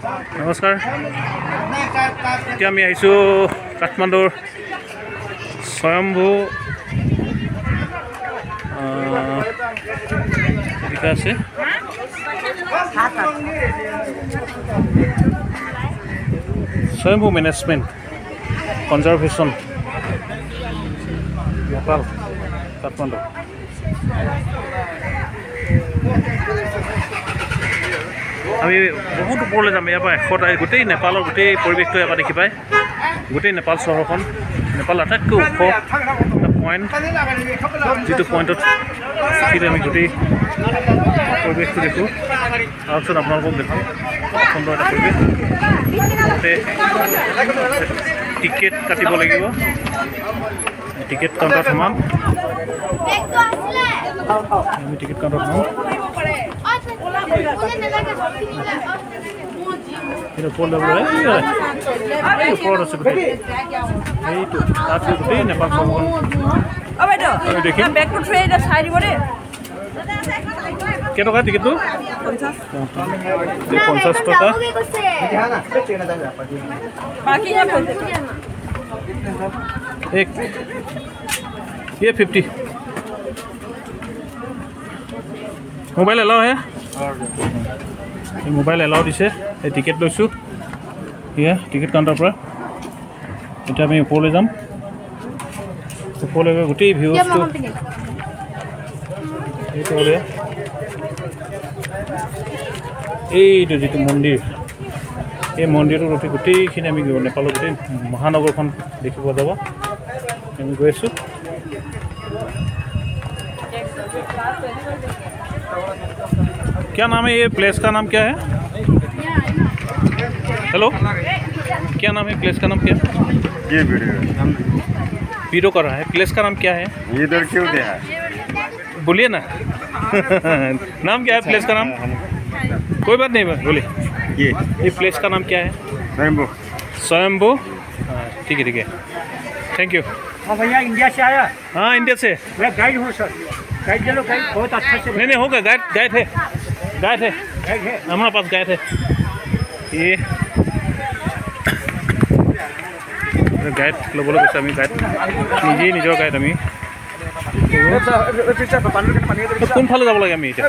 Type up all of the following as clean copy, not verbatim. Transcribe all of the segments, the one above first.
নমস্কাৰ এতিয়া আমি আহিছোঁ কাঠমাণ্ডুৰ স্বয়ম্ভু এদিকে আছে স্বয়ম্ভু মেনেজমেণ্ট কনজাৰ্ভেশ্যন নেপাল কাঠমাণ্ডু আমি বহুত ওপৰলৈ যাম ইয়াৰ পৰা 100টা গোটেই নেপালৰ গোটেই পৰিৱেশটো ইয়াৰ পৰা দেখি পায় গোটেই নেপাল চহৰখন নেপাল আটাইতকৈ ওখ এটা পইণ্ট যিটো পইণ্টত উঠি আমি গোটেই পৰিৱেশটো দেখোঁ তাৰপিছত আপোনালোকক দেখোঁ সুন্দৰ এটা পৰিৱেশ তাতে টিকেট কাটিব লাগিব টিকেট কাউণ্টাৰত সোমাম আমি টিকেট কাউণ্টাৰত সোমাম itu pol double ini pol আছে গোটেই এইটো তাতে গোটেই নেপাল চহৰখন ও বাইদেউ এটা ব্যাক টু ট্রেড চাই দিব দে কেটকা টিকেটটো 50 টকা बाकी है एक ये 50 मोबाइल अलाउ है मोबाइल अलाउ दिसे टिकेट लैছোঁ ইয়া টিকেট কাউণ্টাৰৰ পৰা এতিয়া আমি ওপৰলৈ যাম ওপৰলৈ গোটেই ভিউজটো এইটো যিটো মন্দিৰ এই মন্দিৰটোৰ গোটেই গোটেইখিনি আমি নেপালৰ গোটেই মহানগৰখন দেখিব যাব আমি গৈ আছোঁ क्या नाम है ये प्लेस का नाम क्या है हेलो क्या नाम है प्लेस का नाम क्या है ये वीडियो कर रहा है प्लेस का नाम क्या है इधर क्यों दे है बोलिए ना नाम क्या है प्लेस का नाम कोई बात नहीं बोलिए ये प्लेस का नाम क्या है स्वयंभू स्वयंभू ठीक है थैंक यू हाँ भैया इंडिया से आया हाँ इंडिया से मैं गाइड हूँ सर गाइड चलो गाइड बहुत अच्छा से नहीं होगा गाइड है हमारे पास गाइड है ये गाइड लबले कैसे आम गाइड निजे निजर गाइड आम কোনফালে যাব লাগে আমি এতিয়া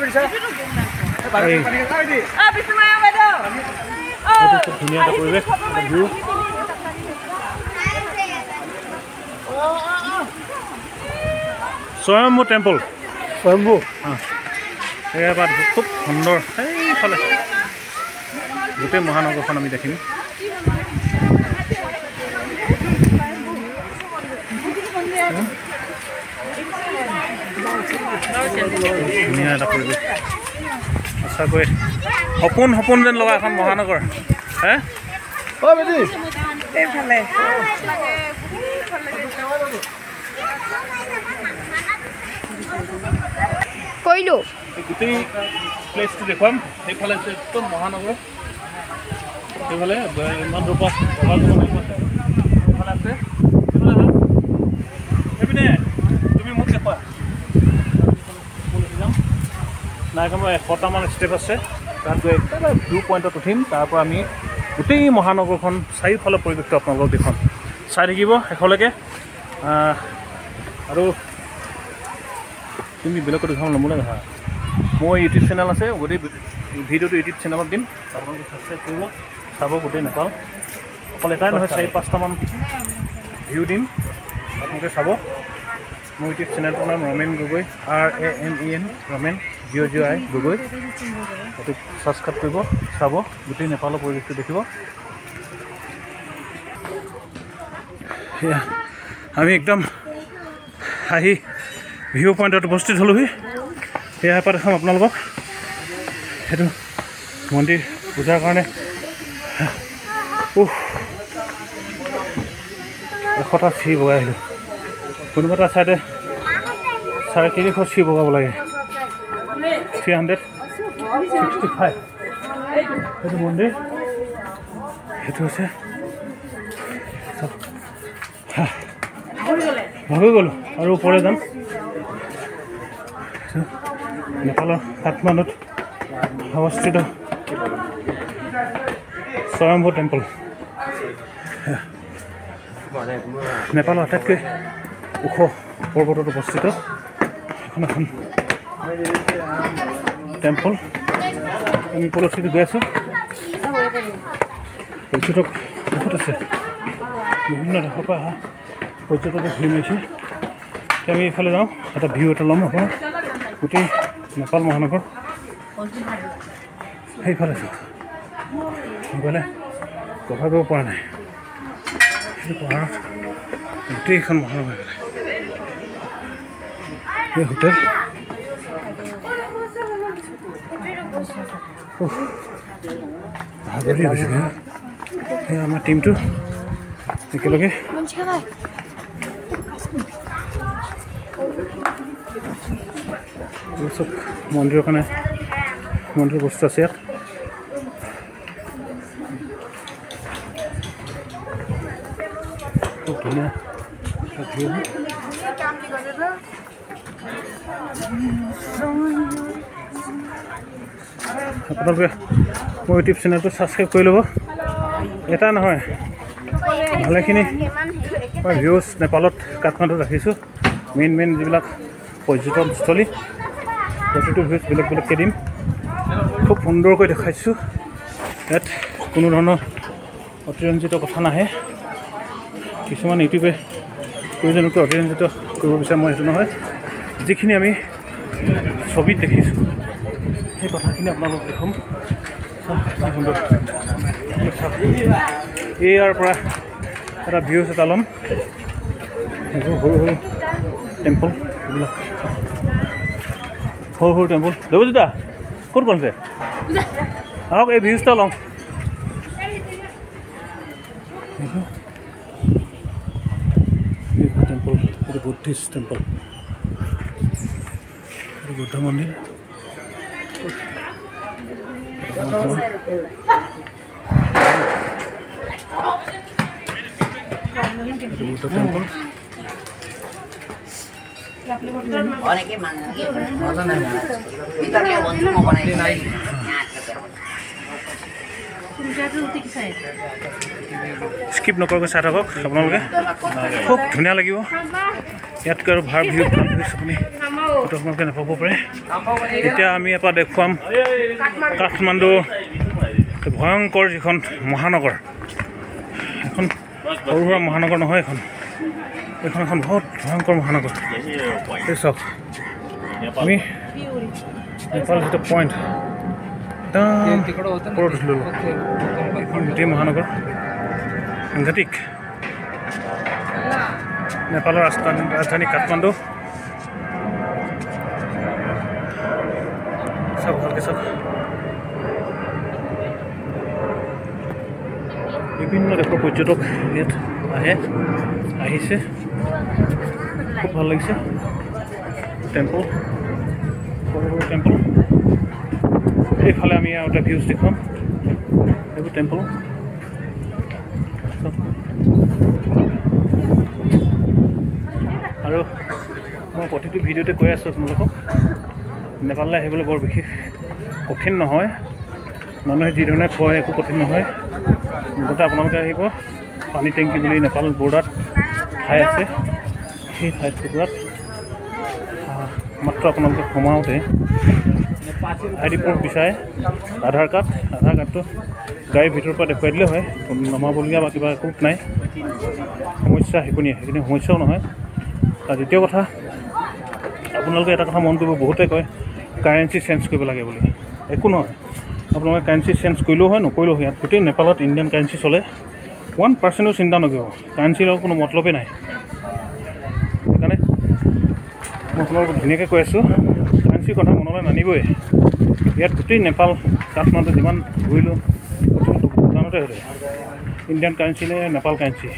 ধুনীয়া এটা পৰিৱেশ ভিউ স্বয়ম্ভু টেম্পল स्वयंभू এবাৰ খুব সুন্দৰ এইফালে গোটেই মহানগৰখন আমি দেখিম ধুনীয়া এটা পৰিৱেশ সঁচাকৈ সপোন যেন লগা এখন মহানগৰ হে এইফালে কইলো গোটেই প্লেচটো দেখুৱাম সেইফালে একদম মহানগৰ সেইফালে ইমান দূৰ পৰা সেইফালে আছে সেইপিনে তুমি মোক দেখুৱা নাইকমেও 100টামান ষ্টেপ আছে তাত গৈ একেবাৰে ভিউ পইণ্টত উঠিম তাৰ পৰা আমি গোটেই মহানগৰখন চাৰিওফালে পৰিৱেশটো আপোনালোকক দেখুৱাম চাই থাকিব শেষলৈকে আৰু তুমি বেলেগত দেখাম নমুনা দেখা মোৰ ইউটিউব চেনেল আছে গোটেই ভিডিঅ'টো ইউটিউব চেনেলত দিম আপোনালোকে ছাবস্ক্ৰাইব কৰিব চাব গোটেই নেপাল অকল এটাই নহয় 4-5টামান ভিউ দিম আপোনালোকে চাব মোৰ ইউটিউব চেনেলটোৰ নাম ৰমেন গগৈ RAMEN ৰমেন GOGI গগৈ সেইটো ছাবস্ক্ৰাইব কৰিব চাব গোটেই নেপালৰ পৰিৱেশটো দেখিব আমি একদম আহি ভিউ পইণ্টত উপস্থিত হ'লোহি সেয়া এপাত দেখাম আপোনালোকক সেইটো মন্দিৰ পূজাৰ কাৰণে 100টা চিৰি বগাই আহিলোঁ কোনোবা এটা চাইডে 350 চিৰি বগাব লাগে 365 সেইটো মন্দিৰ সেইটো হৈছে ভাগি গ'লোঁ আৰু ওপৰলৈ যাম নেপালৰ কাঠমাণ্ডুত অৱস্থিত স্বয়ম্ভু টেম্পল নেপালৰ আটাইতকৈ ওখ পৰ্বতত অৱস্থিত এখন এখন টেম্পল আমি পলচিটো গৈ আছোঁ পৰ্যটক বহুত আছে বিভিন্ন দেশৰ পৰা অহা পৰ্যটকে ভিৰ মাৰিছে এতিয়া আমি এইফালে যাওঁ এটা ভিউ এটা ল'ম আপোনাৰ গোটেই নেপাল মহানগৰ সেইফালে আছোঁ গ'লে কভাৰ কৰিব পৰা নাই সেইটো পাহাৰত গোটেইখন মহানগৰ এই হোটেল ভাগৰি গৈছে সেয়া আমাৰ টিমটো একেলগে চব মন্দিৰৰ কাৰণে মন্দিৰৰ বস্তু আছে ইয়াত খুব ধুনীয়া ভিউ আপোনালোকে মোৰ ইউটিউব চেনেলটো ছাবস্ক্ৰাইব কৰি ল'ব এটা নহয় ভালেখিনি মই ভিউজ নেপালত কাঠমাণ্ডুত ৰাখিছোঁ মেইন যিবিলাক পৰ্যটনস্থলী প্ৰতিটো ভিউজ বেলেগ বেলেগকৈ দিম খুব সুন্দৰকৈ দেখাইছোঁ ইয়াত কোনো ধৰণৰ অতিৰঞ্জিত কথা নাহে কিছুমান ইউটিউবে প্ৰয়োজনকৈ অতিৰঞ্জিত কৰিব বিচাৰে মই সেইটো নহয় যিখিনি আমি ছবিত দেখিছোঁ সেই কথাখিনি আপোনালোক দেখুৱাম সুন্দৰ ইয়াৰ পৰা এটা ভিউজ এটা ল'ম এইবোৰ সৰু সৰু টেম্পল এইবিলাক সৰু টেম্পল দেৱজিতা ক'ত বনাইছে আহক এই ভিউজটা লওঁ টেম্পল এইটো বুদ্ধিষ্ট টেম্পল এইটো বুদ্ধ মন্দিৰ বুদ্ধ টেম্পল স্কিপ নকৰাকৈ চাই থাকক আপোনালোকে খুব ধুনীয়া লাগিব ইয়াতকৈ আৰু ভাল ভিউ আপুনি ফটো আপোনালোকে নাপাব পাৰে এতিয়া আমি এপাক দেখুৱাম কাঠমাণ্ডু ভয়ংকৰ যিখন মহানগৰ এখন সৰু সুৰা মহানগৰ নহয় এইখন এখন বহুত ভয়ংকৰ মহানগৰ এই চাওক আমি নেপাল যিটো পইণ্ট একদম ওপৰত উঠিলোঁ এখন গোটেই মহানগৰ সাংঘাতিক নেপালৰ ৰাজধানী কাঠমাণ্ডু চাওক ভালকৈ চাওক বিভিন্ন দেশৰ পৰ্যটক ইয়াত আহিছে খুব ভাল লাগিছে টেম্পল সৰু সৰু টেম্পল এইফালে আমি আৰু এটা ভিউজ দেখুৱাম এইবোৰ টেম্পল আৰু মই প্ৰতিটো ভিডিঅ'তে কৈ আছোঁ আপোনালোকক নেপাললৈ আহিবলৈ বৰ বিশেষ কঠিন নহয় মানুহে যিধৰণে কয় একো কঠিন নহয় মুঠতে আপোনালোকে আহিব পানী টেংকি বুলি নেপাল বৰ্ডাৰত ঠাই আছে সেই ঠাইটুকুৰাত মাত্ৰ আপোনালোকে সোমাওঁতে আই ডি প্ৰুফ বিচাৰে আধাৰ কাৰ্ডটো গাড়ীৰ ভিতৰৰ পৰা দেখুৱাই দিলে হয় নমাবলগীয়া বা কিবা একো নাই সমস্যা সেইখিনি সমস্যাও নহয় আৰু দ্বিতীয় কথা আপোনালোকে এটা কথা মন কৰিব বহুতে কয় কাৰেঞ্চি চেঞ্জ কৰিব লাগে বুলি একো নহয় আপোনালোকে কাৰেঞ্চি চেঞ্জ কৰিলেও হয় নকৰিলেও হয় ইয়াত গোটেই নেপালত ইণ্ডিয়ান কাৰেঞ্চি চলে 1% চিন্তা নকৰিব কাৰেঞ্চিৰ লগত কোনো মতলবেই নাই সেইকাৰণে মই আপোনালোকক ধুনীয়াকৈ কৈ আছোঁ কাৰেঞ্চিৰ কথা মনলৈ নানিবই ইয়াত গোটেই নেপাল কাঠমাণ্ডু যিমান ঘূৰিলোঁ ভূটানতে হ'লে ইণ্ডিয়ান কাৰেঞ্চি নে নেপাল কাৰেঞ্চি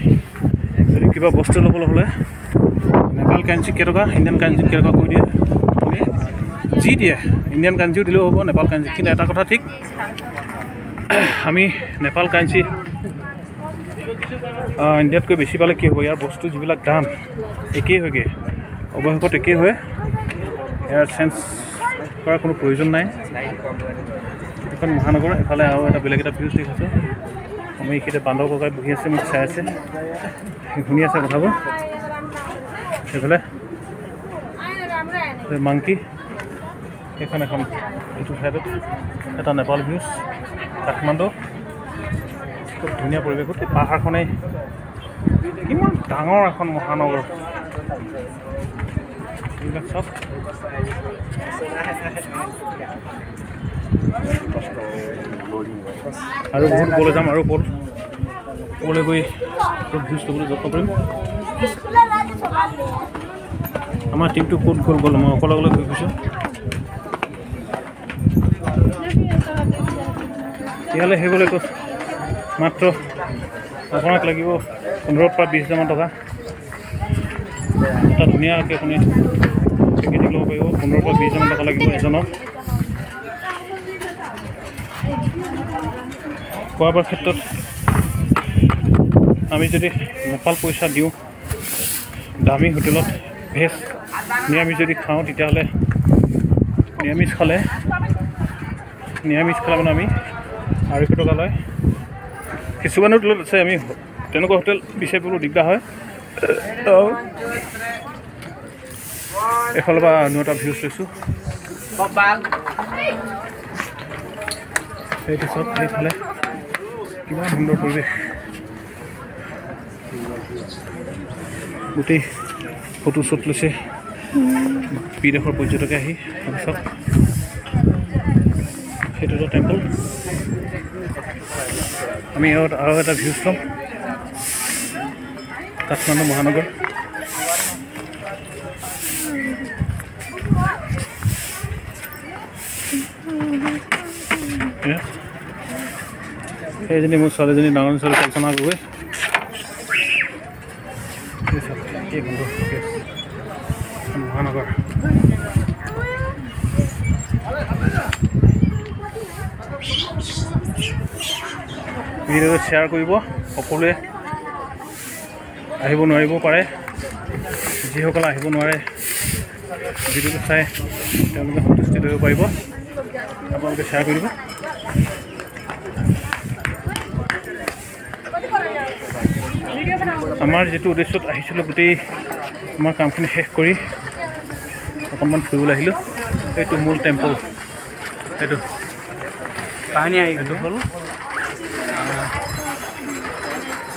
যদি কিবা বস্তু ল'বলৈ হ'লে নেপাল কাৰেঞ্চি কেইটকা ইণ্ডিয়ান কাৰেঞ্চিত কেইটকা কৈ দিয়ে যি দিয়ে ইণ্ডিয়ান কাৰেঞ্চিও দিলেও হ'ব নেপাল কাৰেঞ্চি কিন্তু এটা কথা ঠিক আমি নেপাল কাৰেঞ্চি ইণ্ডিয়াতকৈ বেছি পালে কি হ'ব ইয়াৰ বস্তু যিবিলাক দাম একেই হয়গৈ অৱশেষত একেই হয় ইয়াৰ চেঞ্জ কৰাৰ কোনো প্ৰয়োজন নাই এখন মহানগৰ এফালে আৰু এটা বেলেগ এটা ভিউজ দেখাইছোঁ আমি এইখিনিতে বান্দৰ ককাই বহি আছে, মোক চাই আছে, শুনি আছে কথাবোৰ। সেইফালে মাংকি, এইখন এখন এইটো ঠাইত এটা নেপাল ভিউজ কাঠমাণ্ডু। খুব ধুনীয়া পৰিৱেশ। গোটেই পাহাৰখনেই কিমান ডাঙৰ এখন মহানগৰ, এইবিলাক চব আৰু বহুত ওপৰলৈ যাম, আৰু ওপৰলৈ গৈ ভিউজ ল'বলৈ যত্ন কৰিম। আমাৰ টিমটো ক'ত গ'ল মই অকলে অকলে গৈ গৈছোঁ। তেতিয়াহ'লে সেইবোলে মাত্ৰ আপোনাক লাগিব 15 পৰা 20 হাজাৰমান টকা। এটা ধুনীয়াকৈ আপুনি টিকেট ল'ব পাৰিব। 15 পৰা 20 হাজাৰমান টকা লাগিব এজনক। খোৱা বোৱাৰ ক্ষেত্ৰত আমি যদি নেপাল পইচা দিওঁ দামী হোটেলত ভেজ, নিৰামিষ যদি খাওঁ তেতিয়াহ'লে নিৰামিষ খালে মানে আমি 250 টকা লয়। কিছুমান হোটেলত আছে আমি তেনেকুৱা হোটেল বিচাৰিবলৈ দিগদাৰ হয়। এফালৰ পৰা আন এটা ভিউজ লৈছোঁ। সেইটো চব সেইফালে কিমান সুন্দৰ পৰিৱেশ, গোটেই ফটো শ্বুট লৈছে বিদেশৰ পৰ্যটকে আহি। তাৰপিছত সেইটো এটা টেম্পল। আমি আৰু এটা ভিউজ ল'ম কাঠমাণ্ডু মহানগৰ। সেইজনী মোৰ ছোৱালীজনী ডাঙৰ ছোৱালী কল্পনা গগৈ। মহানগৰ ভিডিঅ'টো শ্বেয়াৰ কৰিব। সকলোৱে আহিব নোৱাৰিব পাৰে, যিসকলে আহিব নোৱাৰে ভিডিঅ'টো চাই তেওঁলোকে সন্তুষ্টি কৰিব পাৰিব। আপোনালোকে শ্বেয়াৰ কৰিব। আমাৰ যিটো উদ্দেশ্যত আহিছিলোঁ গোটেই আমাৰ কামখিনি শেষ কৰি অকণমান ফুৰিবলৈ আহিলোঁ। এইটো মূল টেম্পল, এইটো হ'ল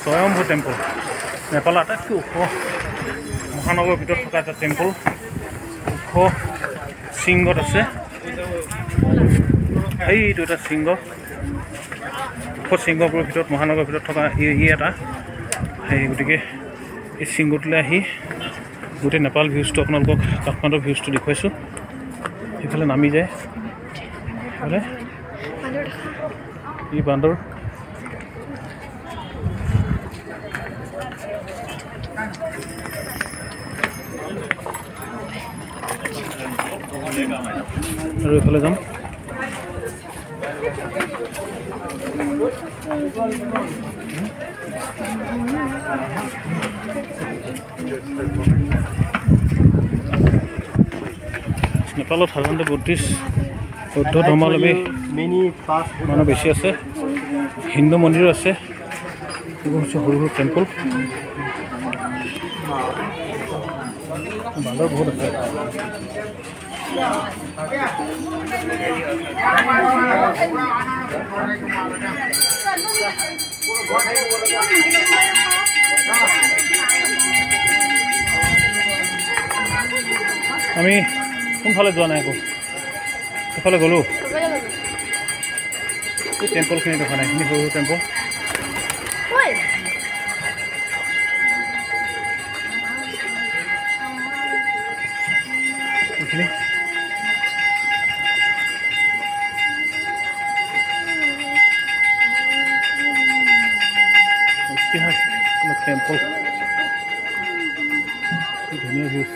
স্বয়ম্ভু টেম্পল। নেপালৰ আটাইতকৈ ওখ মহানগৰৰ ভিতৰত থকা এটা টেম্পল। ওখ শৃংগত আছে, এইটো এটা শৃংগ। ওখ শৃংগবোৰৰ ভিতৰত মহানগৰৰ ভিতৰত থকা এটা সেই, গতিকে এই শৃংগটোলৈ আহি গোটেই নেপাল ভিউজটো আপোনালোকক কাঠমাণ্ডুৰ ভিউজটো দেখুৱাইছোঁ। সেইফালে নামি যায়, সেইফালে ই বান্দৰ। আৰু এইফালে যাম। নেপালত সাধাৰণতে বৌদ্ধ ধৰ্মাৱলম্বী মানুহ বেছি আছে, হিন্দু মন্দিৰো আছে। এইবোৰ হৈছে সৰু সৰু টেম্পল। বান্দৰ বহুত আছে। আমি কোনফালে যোৱা নাই, আকৌ সেইফালে গ'লোঁ। এই টেম্পলখিনি দেখা নাই, এইখিনি সৰু সৰু টেম্পল। এইখিনি ঐতিহাসিক টেম্পল, ধুনীয়া ভিউজ।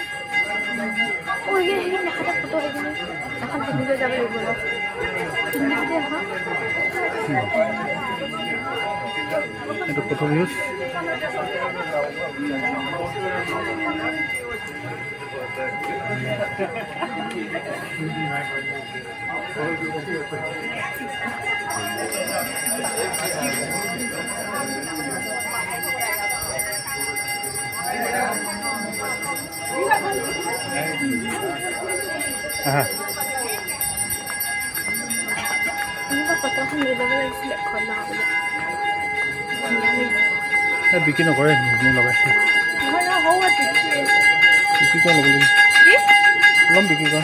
এইটো ফটো ভিউজ। আহা বিক্ৰী নকৰে মোৰ লগাইছে বিক্ৰী কৰা ল'ব লাগিব ল'ম বিক্ৰী কৰা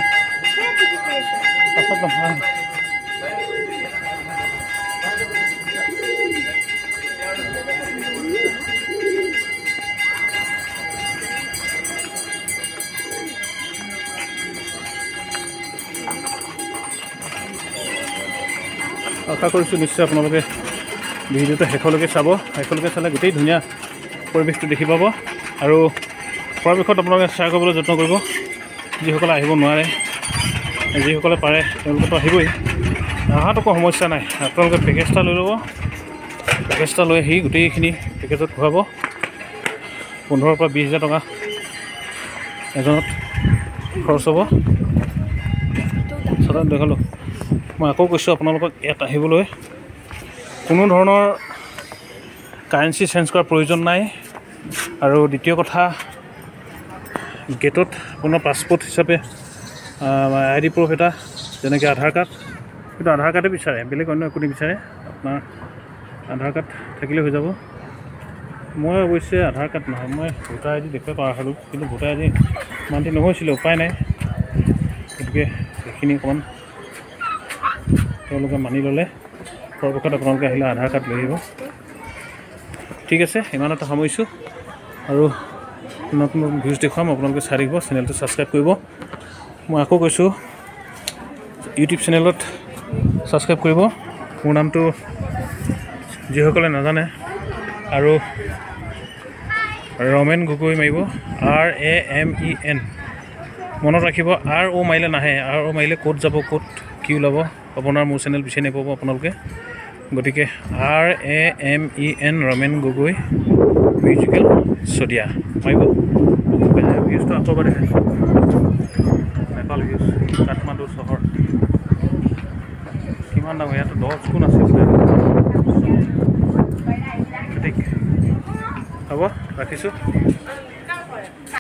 পাছত নহয় আশা কৰিছোঁ নিশ্চয় আপোনালোকে ভিডিঅ'টো শেষলৈকে চাব শেষলৈকে চালে গোটেই ধুনীয়া পৰিৱেশটো দেখি পাব আৰু পৰাপক্ষত আপোনালোকে শ্বেয়াৰ কৰিবলৈ যত্ন কৰিব যিসকলে আহিব নোৱাৰে যিসকলে পাৰে তেওঁলোকেতো আহিবই অহাত একো সমস্যা নাই আপোনালোকে পেকেজ এটা লৈ ল'ব পেকেজ এটা লৈ আহি গোটেইখিনি পেকেজত ঘূৰাব 15,000 পৰা 20,000 টকা এজনত খৰচ হ'ব সাধাৰণ দেখালোঁ মই আকৌ কৈছোঁ আপোনালোকক ইয়াত আহিবলৈ কোনো ধৰণৰ কাৰেঞ্চি চেঞ্জ কৰাৰ প্ৰয়োজন নাই আৰু দ্বিতীয় কথা গেটত আপোনাৰ পাছপোৰ্ট হিচাপে ID প্ৰুফ এটা যেনেকৈ আধাৰ কাৰ্ড কিন্তু আধাৰ কাৰ্ডে বিচাৰে বেলেগ অন্য একো নিবিচাৰে আপোনাৰ আধাৰ কাৰ্ড থাকিলে হৈ যাব মই অৱশ্যে আধাৰ কাৰ্ড নহয় মই ভোটাৰ ID দেখুৱাই কৰা হ'লোঁ কিন্তু ভোটাৰ ID মান্তি নহৈছিলে উপায় নাই গতিকে সেইখিনি অকণমান তেওঁলোকে মানি ল'লে পৰাপক্ষত আপোনালোকে আহিলে আধাৰ কাৰ্ড লৈ আহিব ঠিক আছে ইমানতে সামৰিছোঁ আৰু নতুন নতুন ভিউজ দেখুৱাম আপোনালোকে চাই থাকিব চেনেলটো ছাবস্ক্ৰাইব কৰিব মই আকৌ কৈছোঁ ইউটিউব চেনেলত ছাবস্ক্ৰাইব কৰিব মোৰ নামটো যিসকলে নাজানে আৰু ৰমেন গগৈ মাৰিব RAMEN মনত ৰাখিব RO মাৰিলে নাহে RO মাৰিলে ক'ত যাব ক'ত কি ওলাব আপোনাৰ মোৰ চেনেল বিচাৰি নাপাব আপোনালোকে গতিকে RAMEN Ramen Gogoi musical studio' মাৰিব ভিউজটো আকৌ এবাৰ দেখাইছোঁ নেপাল ভিউজ কাঠমাণ্ডু চহৰ কিমান ডাঙৰ ইয়াত 10 গুণ আছে ঠিক হ'ব ৰাখিছোঁ